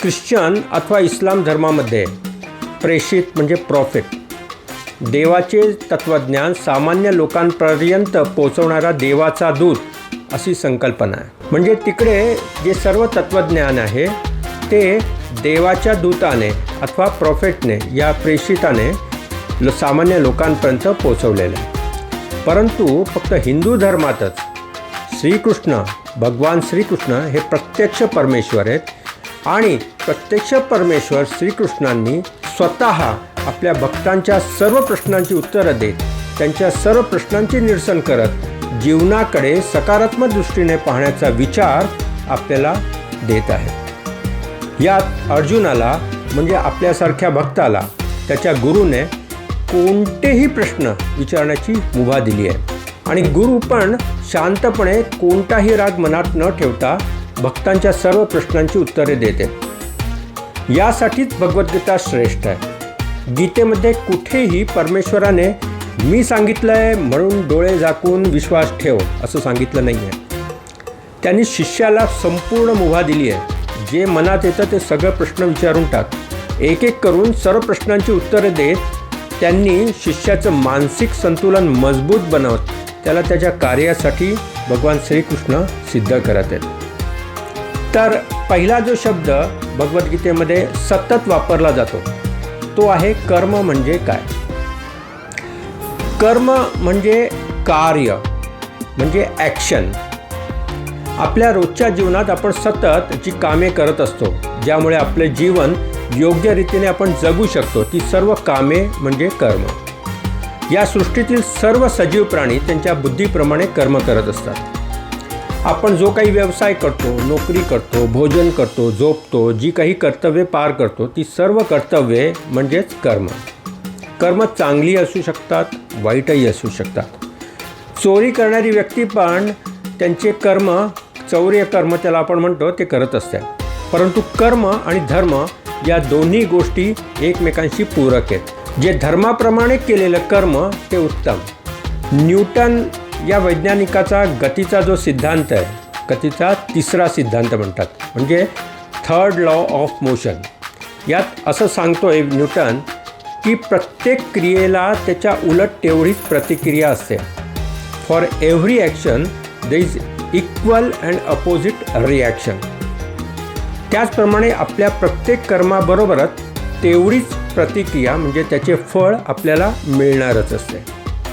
Christian अथवा इस्लाम धर्मामध्ये प्रेषित म्हणजे प्रॉफिट, देवाचे तत्त्वज्ञान सामान्य लोकांपर्यंत पोहोचवणारा देवाचा दूत अशी संकल्पना आहे. म्हणजे तिकडे जे सर्व तत्त्वज्ञान आहे ते देवाच्या दूताने अथवा प्रॉफिटने या प्रेषिताने सामान्य लोकांपर्यंत पोहोचवलेलं आहे. परंतु फक्त हिंदू धर्मातच श्रीकृष्ण, भगवान श्रीकृष्ण हे प्रत्यक्ष परमेश्वर आहेत आणि प्रत्यक्ष परमेश्वर श्रीकृष्णांनी स्वतः आपल्या भक्तांच्या सर्व प्रश्नांची उत्तरं देत त्यांच्या सर्व प्रश्नांचे निरसन करत जीवनाकडे सकारात्मक दृष्टीने पाहण्याचा विचार आपल्याला देत आहे. यात अर्जुनाला म्हणजे आपल्यासारख्या भक्ताला त्याच्या गुरुने कोणतेही प्रश्न विचारण्याची मुभा दिली आहे आणि गुरु पण शांतपणे कोणताही राग मनात न ठेवता भक्तांच्या सर्व प्रश्नांची उत्तरे देते. यासाठीच भगवद्गीता श्रेष्ठ आहे. गीतेमध्ये कुठेही परमेश्वराने मी सांगितलं आहे म्हणून डोळे झाकून विश्वास ठेव असं सांगितलं नाही आहे. त्यांनी शिष्याला संपूर्ण मुभा दिली आहे. जे मनात येतं ते सगळं प्रश्न विचारून टाक. एक एक करून सर्व प्रश्नांची उत्तरे देत त्यांनी शिष्याचं मानसिक संतुलन मजबूत बनवत त्याला त्याच्या कार्यासाठी भगवान श्रीकृष्ण सिद्ध करत आहेत. तर पहिला जो शब्द भगवद्गीतेमध्ये सतत वापरला जातो तो आहे कर्म. म्हणजे काय? कर्म म्हणजे कार्य, म्हणजे ॲक्शन. आपल्या रोजच्या जीवनात आपण सतत जी कामे करत असतो ज्यामुळे आपले जीवन योग्य रीतीने आपण जगू शकतो ती सर्व कामे म्हणजे कर्म. या सृष्टीतील सर्व सजीव प्राणी त्यांच्या बुद्धीप्रमाणे कर्म करत असतात. आपण जो काही व्यवसाय करतो, नोकरी करतो, भोजन करतो, झोपतो, जी काही कर्तव्ये पार करतो ती सर्व कर्तव्ये म्हणजेच कर्म. कर्म चांगली असू शकतात, वाईटही असू शकतात. चोरी करणारी व्यक्ती पण त्यांचे कर्म, चौर्य कर्म त्याला आपण म्हणतो, ते करत असते. परंतु कर्म आणि धर्म या दोन्ही गोष्टी एकमेकांशी पूरक आहेत. जे धर्माप्रमाणे केलेलं कर्म ते उत्तम. न्यूटन या वैज्ञानिकाचा गतीचा जो सिद्धांत आहे, गतीचा तिसरा सिद्धांत म्हणतात, म्हणजे थर्ड लॉ ऑफ मोशन. यात असं सांगतोय न्यूटन की प्रत्येक क्रियेला त्याच्या उलट तेवढीच प्रतिक्रिया असते. For every action there is equal and opposite reaction. त्याचप्रमाणे आपल्या प्रत्येक कर्माबरोबरच तेवढीच प्रतिक्रिया म्हणजे त्याचे फळ आपल्याला मिळणारच असते.